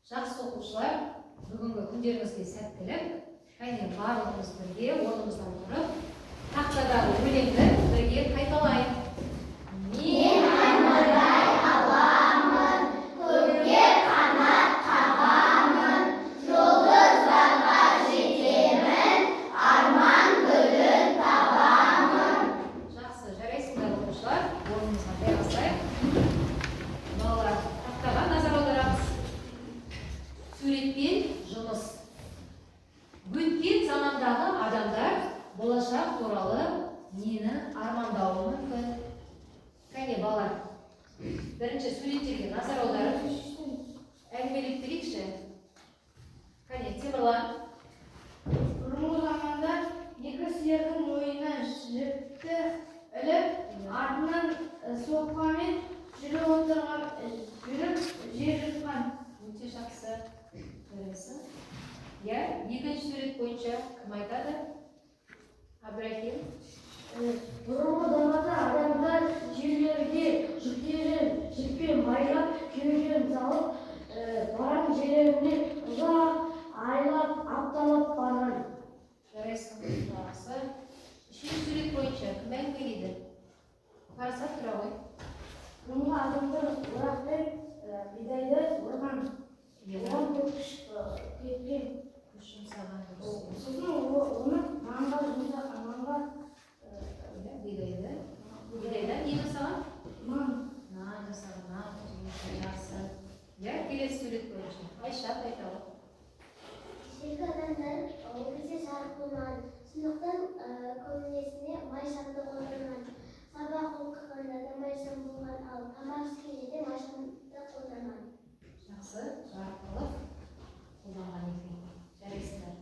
Жақсы оқушылар, бүгінгі күндеріңізге сәттілік. Қайне барлығымыз бірге орнымыздан тұрып, тақтадағы өлеңді бірге қайталайық. Мен аймандай аламын, көкке қанат қағамын, жұлдыздарға жетемін, арман гүлін табамын. Жақсы, жарайсыңдар оқушылар, орнымызға жайғасайық. Балалар, тақтаға назар аударамыз. Суретпен жұмыс. Өткен замандағы адамдар болашақ туралы нені армандауы мүмкін? Кәне балалар, бірінші суреттерге назар аударып, әңгімелеп берейікші. Кәне, Темірлан. Бұрынғы заманда екі сиырдың мойнына жіпті іліп, артынан соқпамен жүріп жер жыртқан. Өте жақсы. Көресің. Я, екінші сурет бойынша кім айтады? Абрахим. Бұрынғы заманда адамдар жерлерге жүктерін жіппен байлап, кеуден салып, барған жерлеріне ұзақ айлап, апталап барған. Жарайсың. Жақсы. Үшінші сурет бойынша кім әңгімелейді? Парасат тұра ғой. Бұрынғы адамдар орақпен бидайды орған. Оған көкіш кеткен. Күш жұмсаған дұрыс. Сосын оны нанға жұмсаған, нанға бидайдан не жасаған? нан жасаған, нан жақсы. Я, келесі сурет бойынша. Айша айталы. Кешегі адамдар ол кезде жарық болмаған. Сондықтан көмбесіне май шамды қолданған. Сабақ оқығанда да май шам болған, ал тамақ ішкенде де май шамды қолданған. Жақсы, жарықтылық қолданған екен. Жарайсыңдар.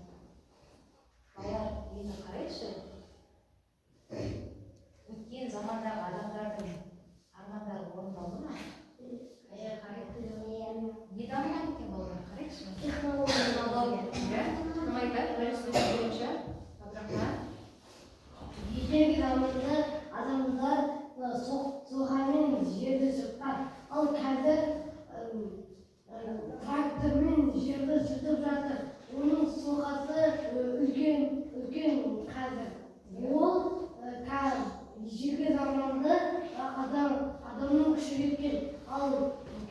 Балалар, енді қарайықшы. Өткен замандағы адамдардың армандары орындалды ма? Не дамыған екен балалар? Қарайықшы. Технология. Кім айтады? Бірінші сурет бойынша. Абдрахман. ежелгі заманда адамдар соқамен жерді жыртқан, ал қазір трактормен жерді жыртып жатыр. Оның соқасы үлкен қазір. Ол ежелгі заманда адамның күші кеткен, ал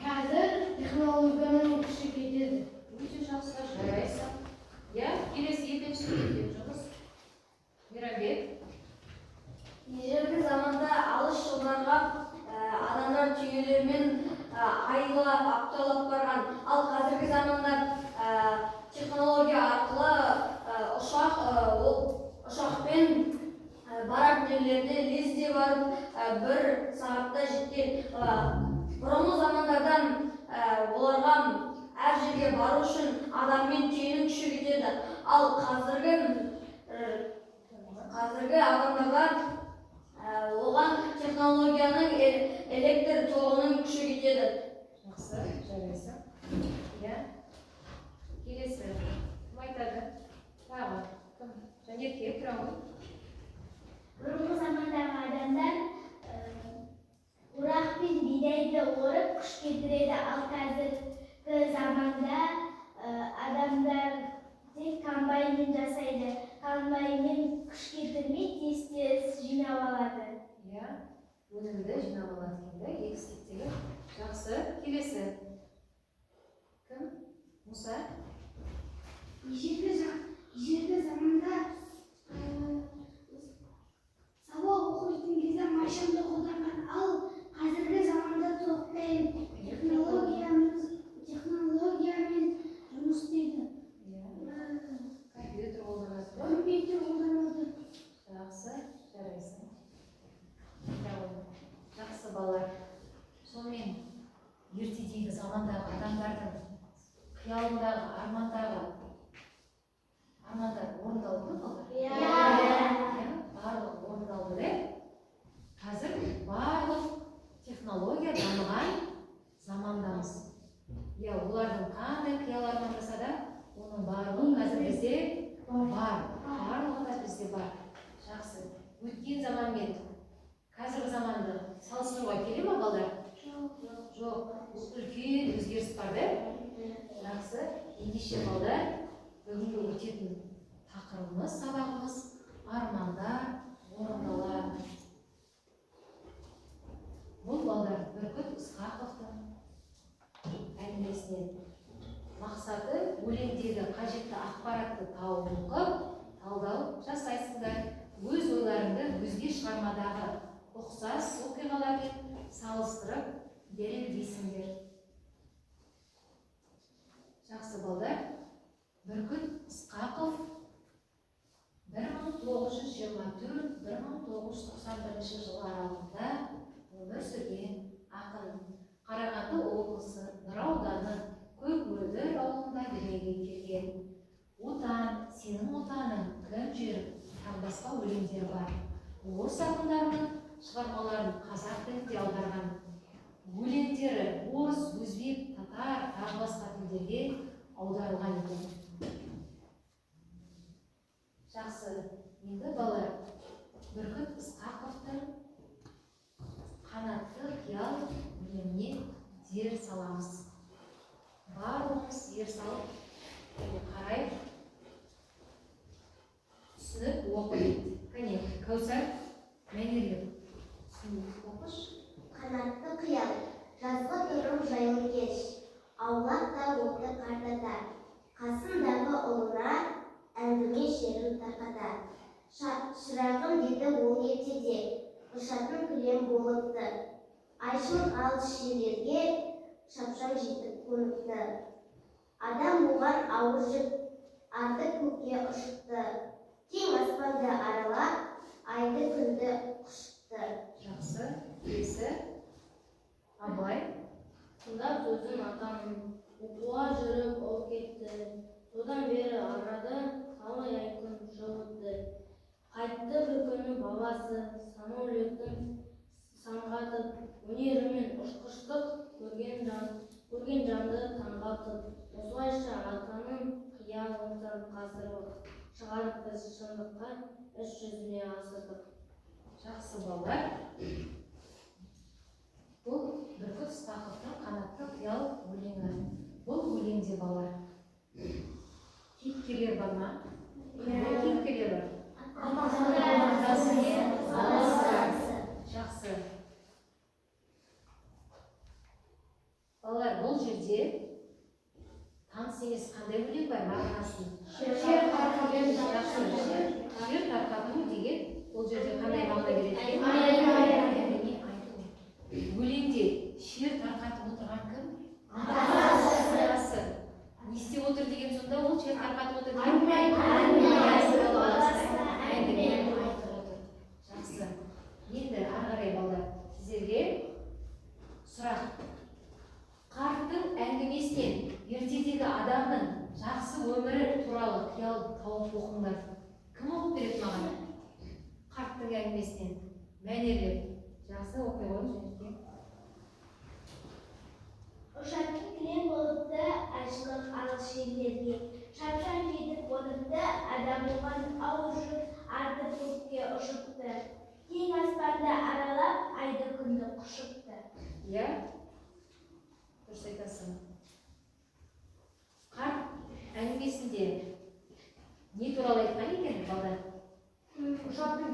қазір технологияның күші кетеді. Өте жақсы, жарайсың. Я, келесі екінші суретте жұмыс. Мирабек. Ежелгі заманда алыс жолдарға адамдар түйелермен айлап, апталап барған. Ал қазіргі заманда технология арқылы ұшақпен барар жерлерде лезде барып, бір сағатта жеткен. Бұрынғы замандардан оларға әр жерге бару үшін адаммен түйенің күші кетеді. Ал қазіргі адамдардан оған технологияның электр тоғының күші кетеді. Жақсы, жарайсың. Я, келесі. Кім айтады? Тағы. Кім? Жанерке, тұра ғой. Бұрынғы замандағы адамдар орақ пен бидайды орып күш кетіреді, ал қазіргі заманда адамдар тек комбайнмен жасайды. Комбайнмен күш кетірмей тез жинап алады. Я, өнімді жинап алады енді, егістіктегі. Жақсы, келесі. Кім? Мұса? Ежелгі заманда сабақ оқитын кезде машинаны қолданған, ал қазіргі заманда тоқпен технологиямен жұмыс істейді. Компьютер қолданады. Компьютер қолданады. Жақсы, жарайсың. Жақсы балалар. Сонымен ертедегі замандағы адамдардың қиялындағы армандар орындалды ма балалар? Барлығы орындалды да? Қазір барлық технология дамыған замандамыз. Олардың қандай қиял армандаса да, оның барлығы қазір бізде бар. Барлығы да бізде бар. Жақсы. Өткен заман мен қазіргі заманды салыстыруға келе ме балалар? Жоқ. Үлкен өзгеріс бар да? Жақсы. Ендеше балдар, бүгінгі өтетін тақырыбымыз, сабағымыз армандар орындалады. Бұл балдар Бүркіт Ысқақовтың әңгімесінен. Мақсаты өлеңдегі қажетті ақпаратты тауып оқып, талдау жасайсыңдар. Өз ойларыңды өзге шығармадағы ұқсас оқиғалармен салыстырып дәлелдейсіңдер. Жақсы балдар, Бүркіт Ысқақов 1924-1991 жылы аралығында өмір сүрген ақын. Қарағанды облысы Нұра ауданы Көкмөлдір ауылында дүниеге келген. Отан, сенің отаның, кім жерің, тағы басқа өлеңдері бар. Орыс ақындарының шығармаларын қазақ тіліне аударған. Өлеңдері орыс, өзбек, татар, тағы басқа тілдерге аударылған екен. Жақсы, енді балалар, Бүркіт Ысқақовтың қанатты қиял өлеңіне зер саламыз. Барлығымыз зер салып, қарай түсініп оқиды. Кәне, Кәусар, мәнерлеп түсініп оқыш. Қанатты қиял, жазғы тұрым жайлы кеш, аулақта оқты қартатар, қасындағы ұлына әңгіме шерін тарқатар. Шырағым деді ол ертеде, ұшатын кілем болыпты. Айшылық алыс жерлерге шапшаң жетіп қоныпты. Адам оған ауыр жүк, арды көкке ұшыпты. Кең аспанды аралап, айды күнді құшыпты. Жақсы, келесі. Абай. Тыңдап сөзін атамын, оқуға жүріп ол кетті. Содан бері арада талай ай күн жылытты. Қайтты бір күні бабасы, самолеттің самғатып, өнерімен ұшқыштық көрген жанды таңғалтып. Осылайша атаның қиялын қаздырып, шығарып біз шындыққа іс жүзіне асырдық. Жақсы балалар. Бұл Бүркіт Ысқақовтың қанатты қиял өлеңі. Бұл өлеңде балалар. Кейіпкерлер бар ма? Кейіпкерлер бар. Жақсы. Балалар, бұл жерде таныс емес қандай өлең бар мағынасын? Жер тарқату деген бұл жерде қандай мағына береді? Өлеңде шер тарқатып отырған кім? Атасы. Не істеп отыр деген сонда ол шер тарқатып отыр деген? Әңгіме айтып отыр. Жақсы. Енді ары қарай балалар, сіздерге сұрақ. Қарттың әңгімесінен ертедегі адамның жақсы өмірі туралы қиял тауып оқыңдар. Кім оқып береді маған? Қарттың әңгімесінен мәнерлеп. Жақсы, оқи қойыңыз жәнеке. Ұшатын кілем болыпты, айшылық алыс жерлерге. Шапшаң жетіп қоныпты, адам оған ауыр жүк, арды көкке ұшыпты. Кең аспанды аралап, айды күнді құшыпты. Иә? Дұрыс айтасың. Қарт әңгімесінде не туралы айтқан екен, балдар? Ұшатын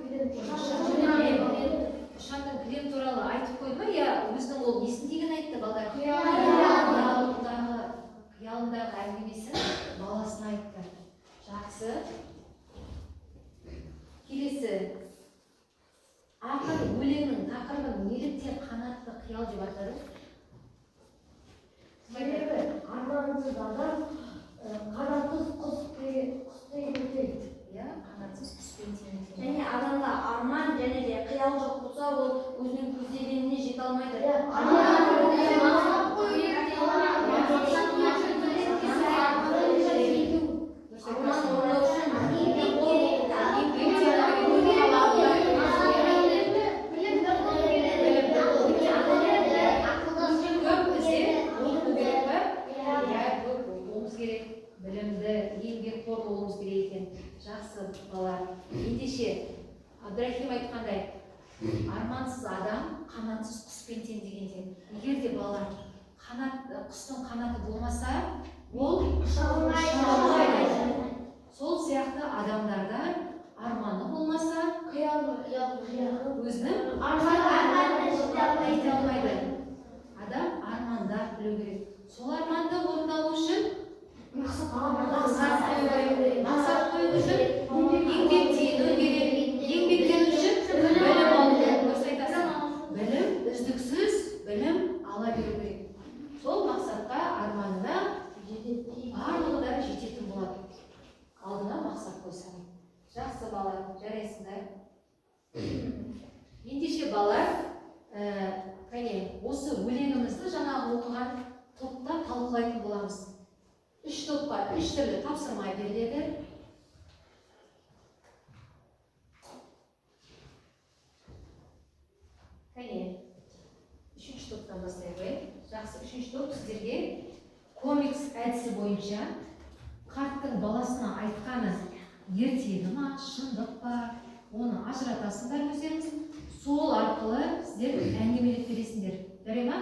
Ұшатын кілем туралы айтып қойды ма? Я өзінің ол несін деген айтты, балдар? Қиялындағы әңгімесін баласына айтты. Жақсы. Келесі. Ақын өлеңнің тақырыбын неліктен қанатты қиял деп атады? Себебі армансыз адам қанатсыз құстай кетеді. Иә, қанатсыз құспен теңейді. Және адамда арман және де қиял жоқ болса, ол өзінің көздегеніне жете алмайды. Жақсы балалар. Ендеше Абдрахим айтқандай, армансыз адам қанатсыз құспен тең дегенде, егер де балалар құстың қанаты болмаса, ол шалмайды. Сол сияқты адамдарда арманы болмаса, өзінің Арманына жете жете алмайды. Адам армандап білу керек. Сол арманды орындалу үшін мақсат қою үшін еңбектену керек. Еңбектену үшін білім алу керек. Дұрыс айтасың. Білім, үздіксіз білім ала беру керек. Сол мақсатқа арманына барлығы да жететін болады. Алдына мақсат қойсаң. Жақсы бала, жарайсыңдар. Ендеше балалар, осы өлеңімізді жаңағы оқыған топта талқылайтын боламыз. 3 топқа 3 түрлі тапсырма беріледі. Үшінші топтан бастай қояйық. Жақсы, үшінші топ сіздерге комикс әдісі бойынша қарттың баласына айтқаны ертегі ма, шындық па, оны ажыратасыңдар өздеріңіз. Сол арқылы сіздер әңгімелеп бересіңдер. Жарай ма?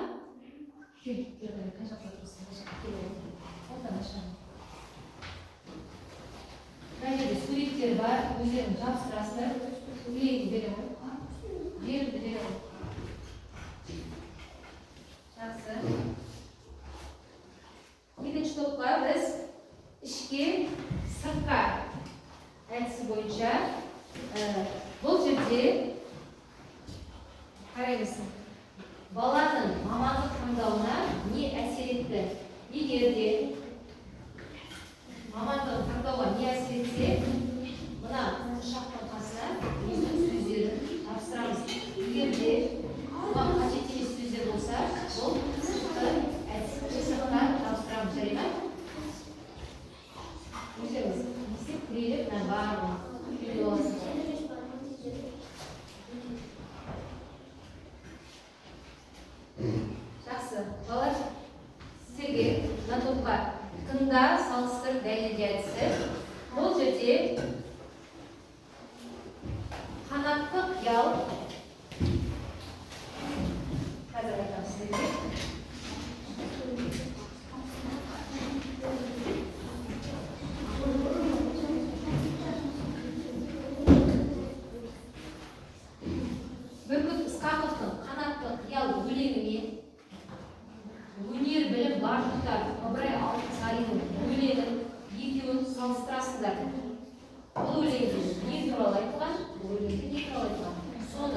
Кел, қай жақта тұрсың? Одан ашамын. Мына жерде суреттер бар, өздерің жабыстырасыңдар. Білегін бере ғой. Жерді бере ғой. Жақсы. Екінші топқа біз ішке, сыртқа әдісі бойынша бұл жерде қараймызсын. Баланың мамандық таңдауына не әсер етті? Егер де мамандық таңдауға не әсер етсе, мына құшақтың қасына өзінің сөздерін тапсырамыз. Егер де оған қажет емес сөздер болса, бұл сыртқы сыртқа тапсырамыз. Жарай ма? Өздеріңіз есеп тіреліп, барлығын үйреніп аласыңдар. Жақсы, балалар, сіздерге мына топқа тыңда, салыстыр, дәлелде әдісі. Бұл жерде қанатты қиял, қазір айтамын сіздерге. Бүркіт Ысқақовтың қанатты қиял өлеңімен өнер білім барлықтар Ыбырай Алтынсариннің өлеңін екеуін салыстырасыңдар. Бұл өлеңде не туралы айтылған? Бұл өлеңде не туралы айтылған? Соны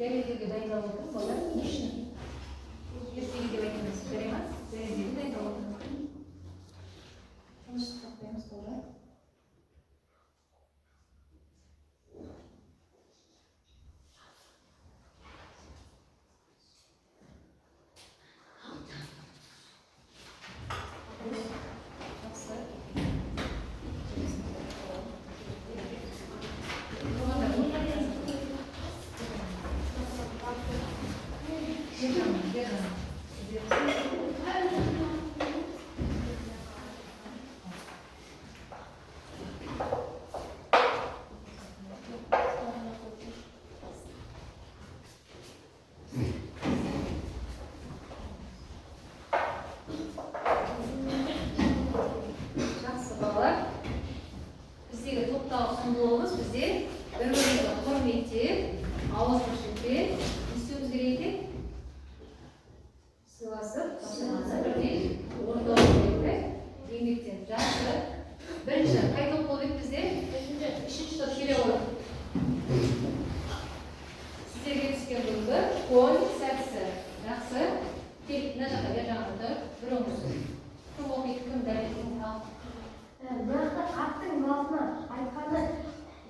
Дәрежеге дайындалып отыр, балалар. Ертеге деп айтамыз, жарай ма? Дәрежеге дайындалып отыр. Тыныштық сақтаймыз, балалар. Жақсы балалар, біздегі топтағы құндылығымыз бізде бір-бірімізді құрметтеп, ауыз ашытпен не істеуіміз керек екен? Сыйласып, басқаны бірдей орындауымыз керек, еңбектен. Жақсы. Бірінші, қай топ болып еді бізде? Үшінші топ келе қойып. Сіздерге түскен бүгінгі конь сәтісі. Жақсы. Тек мына жақта бер жағында тұр. Бір оңыз. Кім оқиды, кім дәлелдейді? Ал. Бірақ аттың басына айтқанда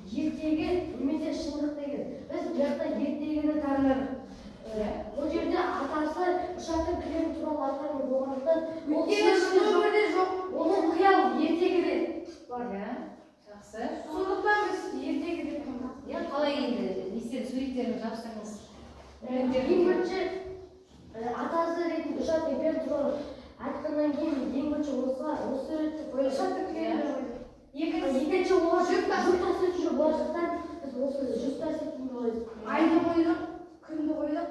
ертегі немесе шындық деген. Біз бұяқта ертегіні таңдадық. Бұл жерде атасы ұшақтың кілемі туралы айтқан болғандықтан ол өмірде жоқ. Оның қиял ертегіде бар. Жақсы. Сондықтан біз ертегі деп қойдық. Қалай енді не істеді, суреттерін жабыстырыңыз. Ең бірінші атасы ретінде ұшақтың кілемі туралы айтқаннан кейін ең бірінші осы суретті қойдық. Ұшақтың кілемі екінші олар жүк таситын болашақтан біз осы жүк таситын қойдық. Айды қойдық, күнді қойдық.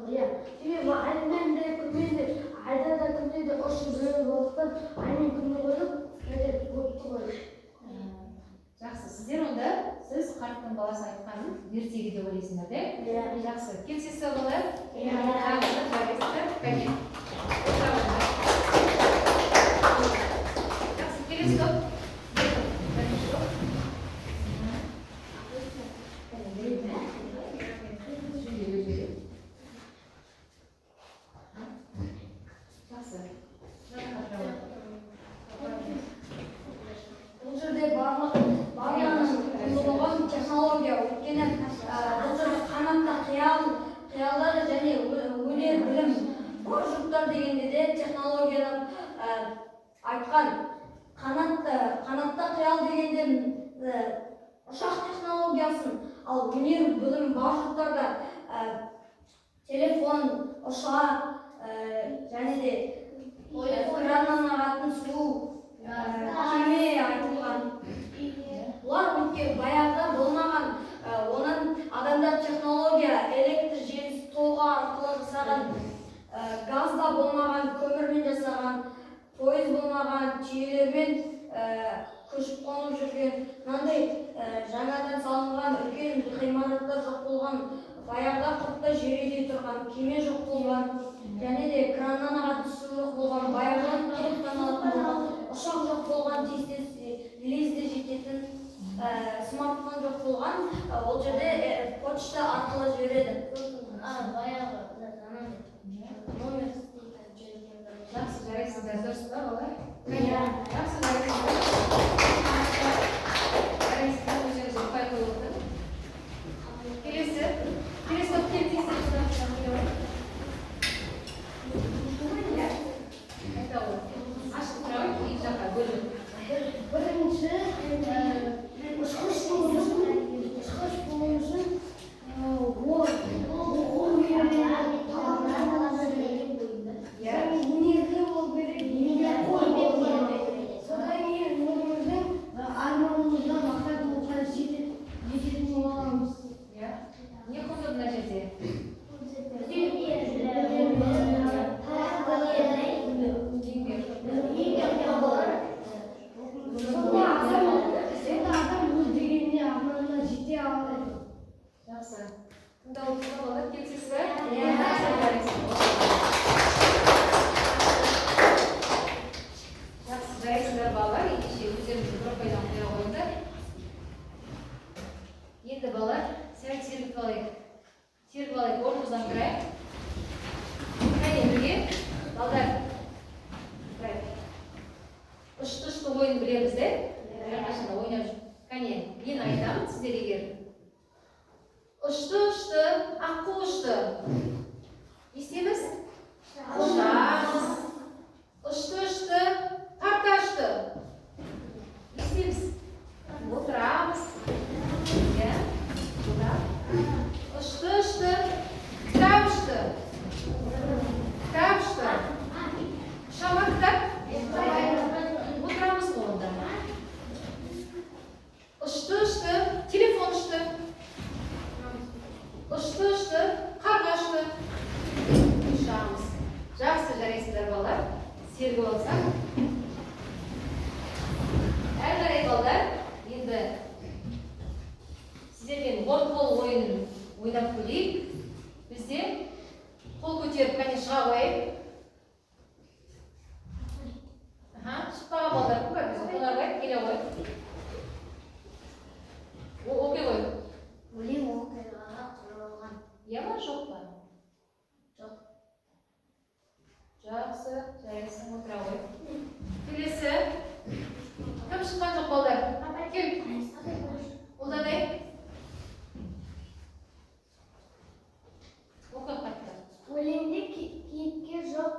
Иә, себебі аймен де күнмен де айда да күнде де ұшы бөлініп болғандықтан аймен күнді қойдық, өте көпті қойдық. Жақсы, сіздер онда сіз қарттың баласы айтқанын ертегі деп ойлайсыңдар, да? Иә. Жақсы, келсеңіз балалар? Иә. Жақсы, жарайсыздар. Кәне. Жақсы, келесі топ. Бірінші топ. Жақсы. Бұл жерде барлығының құндылығын технология, өйткені бұл жерде қанатты қиялдар және өнер білім бар жұрттар дегенде де технологиядан айтқан қанатты қиял дегенде ұшақ технологиясын, ал өнер білім бар жұрттарда телефон, ұшақ және де краннан ағатын су кеме айтылған. Бұлар өткен баяғыда болмаған, онан адамдар технология, электр желісі тоғы арқылы жасаған пойыз болмаған, түйелермен көшіп қонып жүрген, мынандай жаңадан салынған үлкен ғимараттар жоқ болған, баяғыда құртта жереде тұрған кеме жоқ болған, және де краннан ағатын су болған, баяғыдан құдықтан алатын болған, ұшақ жоқ болған, тез лезде жететін, смартфон жоқ болған, ол жерде почта арқылы жібереді. Баяғы номер Жақсы, жарайсыздар, дұрыс па балалар? Иә. Жақсы, жарайсыздар. Жарайсыздар, өздеріңіз ұқпай қойып отыр. Келесі топ тез-тез Иә. Қайта ғой. Ашып тұра ғой, екі жаққа бөліп. Бірінші ұшқыш болу үшін өнерлі болу керек. Содан кейін өзіміздің арманымыздан мақсатымызға жететін боламыз. Иә. Не қосылды мына жерде? Сонда адам өз дегеніне арманына жете алады. Жақсы. Тыңдап отырсыздар балалар, келісесіз бе? Иә. Жақсы, жарайсыздар балалар, ендеше өздеріңізді бір пайданы қоя қойыңдар. Енді балалар, сәл сергітіп алайық. Сергіп алайық, орнымыздан тұрайық. Қане бірге, балалар. Тұрайық. Ұшты-ұшты ойын білеміз де? Әрқашанда ойнап жүр. Қане, мен айтамын, сіздер егер. Ұшты-ұшты, аққу ұшты. Естеміз? Ұшамыз. Ұшты-ұшты, тарта ұшты. Естеміз? Отырамыз. Иә? Ұшты-ұшты, кітап ұшты. Кітап ұшты. Ұшама кітап? Отырамыз ғой онда. Ұшты-ұшты, телефон ұшты. Ұшты-ұшты, қарға ұшты. Ұшамыз. Жақсы, жарайсыздар балалар. Сергіп алсақ. Әрі қарай балалар, енді сіздермен қол ойынын ойнап көрейік. Бізде қол көтеріп қане шыға қойып. Шықпаған балалар көп бар, біз қолдар қойып, келе қойып. Оқи қойып. өлең оқиғаға құрылған. Иә ма, жоқ па? Жоқ. Жақсы, жарайсың, отыра қойып. Келесі. Кім шыққан жоқ балалар? Кел. Ұлданай. Оқы қатты. Өлеңде кейіпкер жоқ.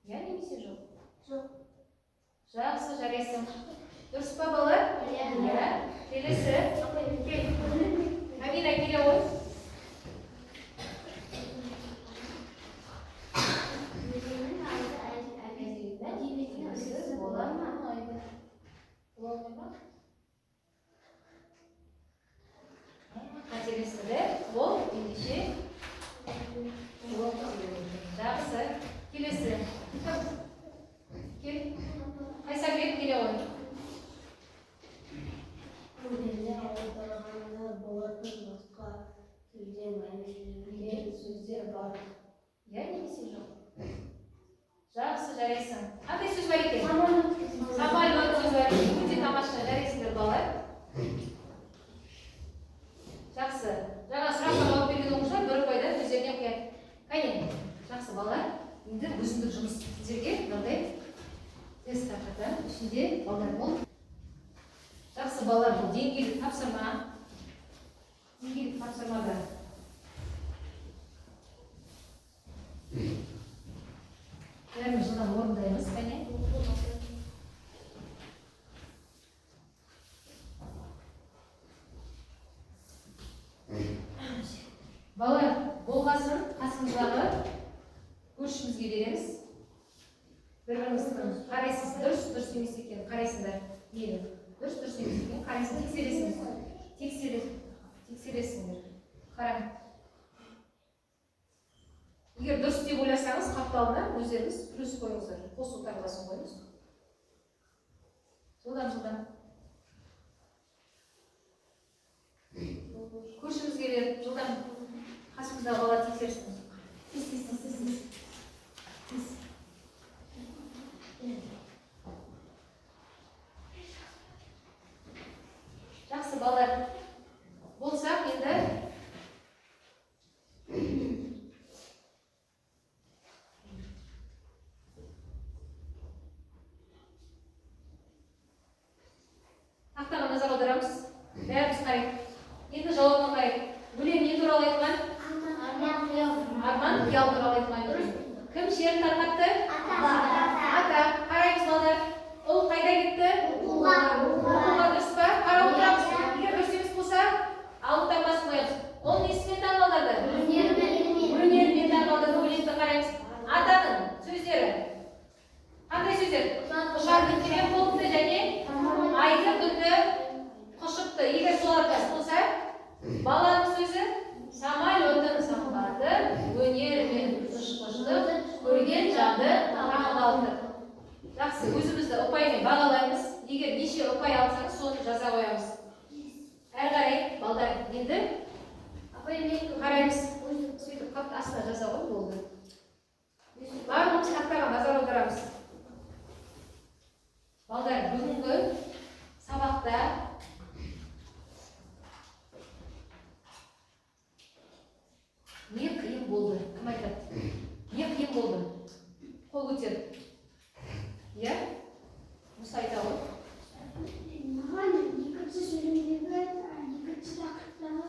Иә, немесе жоқ? Жоқ. Жақсы, жарайсың. Дұрыс па балалар? Иә. Келесі. Кел. Амина, келе ғой. Бола ма? Бола ма? Қателесті. Ол ендеше. Жақсы. Келесі. Кел. Қайсарбек, келе ғой. Өлеңде аударғанда болатын басқа тілден мәлімделген сөздер бар. Иә, немесе жоқ? Жақсы, жарайсың. Қандай сөз бар екен? Самолет сөз бар екен. Өте тамаша, жарайсыңдар балалар. Жақсы. Жаңа сұраққа жауап берген оқушылар бір пайда өздеріне қояды. Қане, жақсы балалар. Енді өзіндік жұмыс сіздерге мынандай тест тақырыптан ішінде балалар бол. Жақсы балалар, бұл деңгейлік тапсырма. Деңгейлік тапсырмада. Бәріміз жылдам орындаймыз, қане. Балалар, болғасын қасыңыздағы көршімізге береміз. Бір-біріңіздің қарайсыз, дұрыс емес екен, қарайсыңдар. Мейлі, дұрыс емес екен, қарайсың, тексересіңдер. Қараң. егер дұрыс деп ойласаңыз қапталына өздеріңіз плюс қойыңыздар, қосу таңбасын қойыңыз. Жылдам. Көршіміз келеді, жылдам. Қасымыздағы бала тексерсін. Тез. Жақсы балалар. Болсақ енді тақтаға назар аударамыз. Бәріміз қарайық. Енді жауабына қарайық. Өлең не туралы айтқан? Арман қиял туралы айтқан. Кім шерін тарқатты? Ата. Қараймыз балалар. Ұл қайда кетті? Оқуға дұрыс па? Қарап отырамыз. Егер дұрыс емес болса, алып таңбасын қоямыз. Ол несімен таңдалдырды? Өнерімен таңдалдырды. Өлеңді қараймыз. Атаның сөздері. Қандай сөздер? Ұшардың керек болыпты және айды күнді құшыпты. Егер солар дұрыс болса, баланың сөзі самолеттің самғады, өнерімен ұшқышты, көрген жанды таңдалды. Жақсы, өзімізді ұпаймен бағалаймыз. Егер неше ұпай алсаңыз, соны жаза қоямыз. Әрі қарай, балдар, енді қараймыз. Сөйтіп қап астына жаза қой, болды. Барлығымыз тақтаға назар аударамыз. Балдар, бүгінгі сабақта не қиын болды? Кім айтады? Не қиын болды? Қол көтеріп. Иә? Мұса айта ғой. Маған екінші сөйлемдегі, екінші тақтағы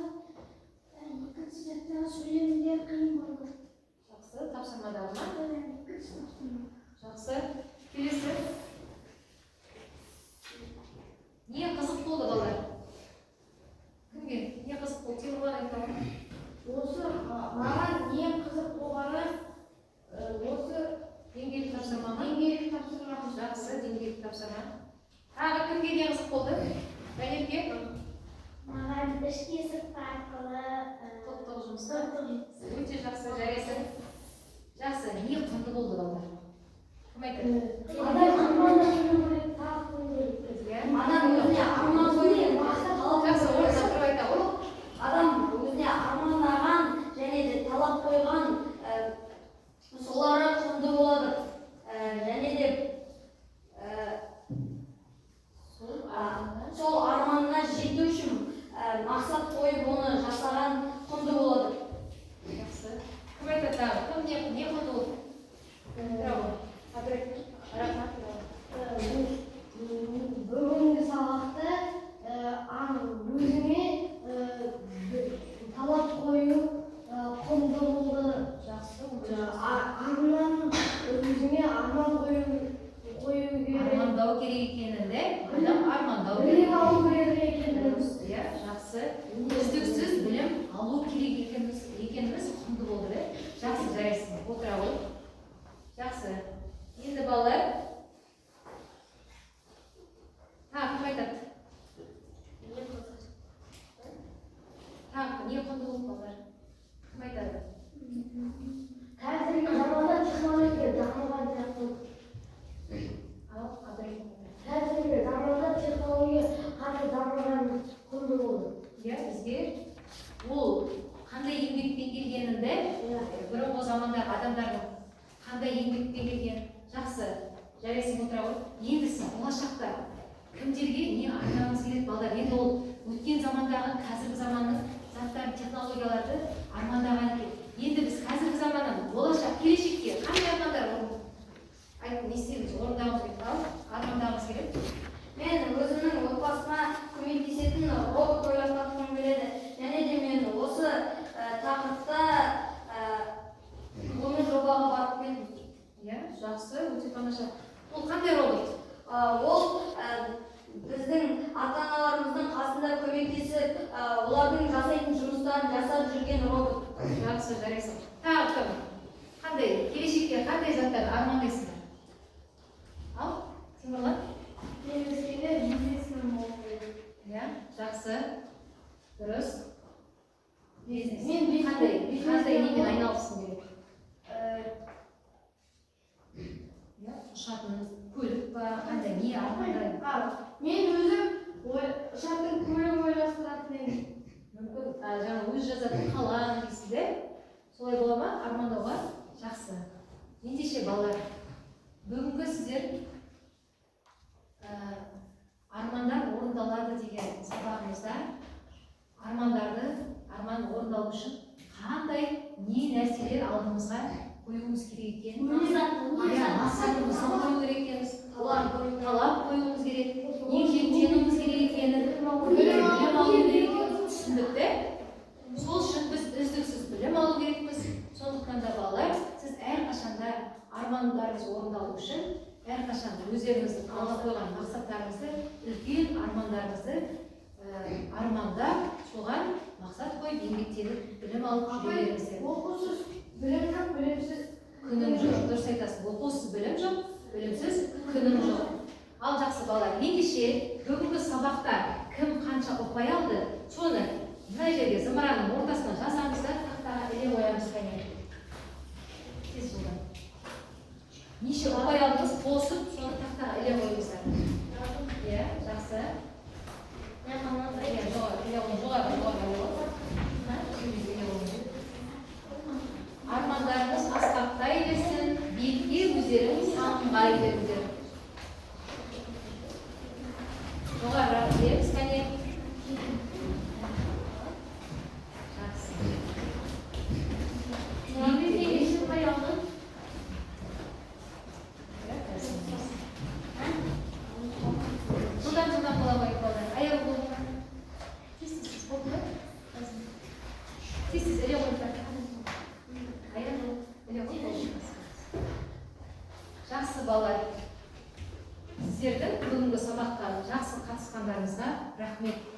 сөйлемдер қиын болды. Жақсы, тапсырмадағы ма? Жақсы. Келесі. Не қызық болды балалар? Кімге? Не қызық болды? Темірбай айта ғой. Осы маған ең қызық болғаны осы Деңгейлік тапсырма ма? деңгейлік тапсырма. Жақсы, деңгейлік тапсырма. Тағы кімге не қызық болды? Жәнетке? Маған ішкі сыртқы арқылы Топтық жұмыста. Өте жақсы, жарайсың. Жақсы, не құнды болды балалар? Кім айтады? Адам арманда жүру керек, тағы қою керек. Адам өзіне арман қойып, Жақсы, орнына тұрып айта ғой. адам өзіне армандаған және де талап қойған солары құнды болады. Және де сол арманына жету үшін мақсат қойып оны жасаған құнды болады. Жақсы. Кім айтады тағы? Кім не құнды болды? Рахмат. Бүгінгі сабақта өзіңе талап қою құнды болды. Жақсы. Өзіңе арман қою керек. Армандау керек екенінде, адам армандау Білім алу керек екенін. Иә, жақсы. Үздіксіз білім алу керек екеніміз құнды болды, да? Жақсы, жарайсың. Отыра ғой. Жақсы. Енді балалар. Кім айтады? Не құнды болды балалар? Кім айтады? Қазіргі заманда технология дамыған сияқты. Ал, Абдрахим. Қазіргі заманда технология қандай дамыған құнды болды. Иә, бізге ол қандай еңбекпен келгенінде, бұрынғы замандағы адамдардың қандай еңбекпен келген, жақсы, жарайсың отыра ғой. Енді сіз болашақта кімдерге не арнағыңыз келеді балдар? Енді ол өткен замандағы, қазіргі заманның заттарын, технологияларды армандаған екен. Енді біз қазіргі заманнан болашақ, келешекке қандай армандар айтып не істейміз, орындауымыз керек, армандағымыз келеді. Мен өзімнің отбасыма көмектесетін робот ойлап тапқым келеді. Және де мен осы тақырыпта ғылыми жобаға барып келдім. Иә, жақсы, өте тамаша. Ол қандай робот? Ол біздің ата-аналарымыздың қасында көмектесіп, олардың жасайтын жұмыстарын жасап жүрген робот. Жақсы, жарайсың. Тағы кім? Қандай, келешекте қандай заттарды армандайсыңдар? Ал, Темірлан? Иә, жақсы. Дұрыс. Бизнес. Қандай немен айналысқың келеді? ұшатын көлік па, қандай не армандайды? Мен өзім ұшатын көлік ойластыратын едім. Мүмкін жаңа өз жазатын қалам дейсіз де? Солай бола ма? Армандауға жақсы. Ендеше балалар, бүгінгі сіздер армандар орындалады деген сабағымызда арман орындалу үшін қандай не нәрселер алдымызға қоюымыз керек екенін, мақсатымызды қою керек екенбіз, талап қоюымыз керек, еңбектенуіміз керек екенін, білім алу керек екенін түсіндік те? Сол үшін біз үздіксіз білім алу керекпіз. Сондықтан да балалар, сіз әрқашанда армандарыңыз орындалу үшін әрқашан өздеріңіздің алға қойған мақсаттарыңызды, үлкен армандарыңызды армандап, соған мақсат қойып, еңбектеніп, білім алып жүре беріңіздер. Оқусыз білім жоқ, білімсіз Күнім жоқ, дұрыс айтасыз. Оқусыз білім жоқ, білімсіз күнім жоқ. Ал жақсы балалар, ендеше бүгінгі сабақта кім қанша ұпай алды, соны мына жерге зымыранның ортасына жазамыз да тақтаға іле қоямыз кәне. Тез жылдан. Неше ұпай алдыңыз, қосып, соны тақтаға іле қойыңыздар. Иә, жақсы. Армандарыңыз асқақтай берсін, биікке өздеріңіз самғай беріңдер. Жоғарырақ беріңіз кәне. Жақсы. Жылдан бола қойып балдар. Аяғы болыңдар. Тез болды ма? Тез іле қойыңдар. Аяғы іле қойыңдар. Жақсы балалар. Сіздердің бүгінгі сабаққа жақсы қатысқандарыңызға рахмет.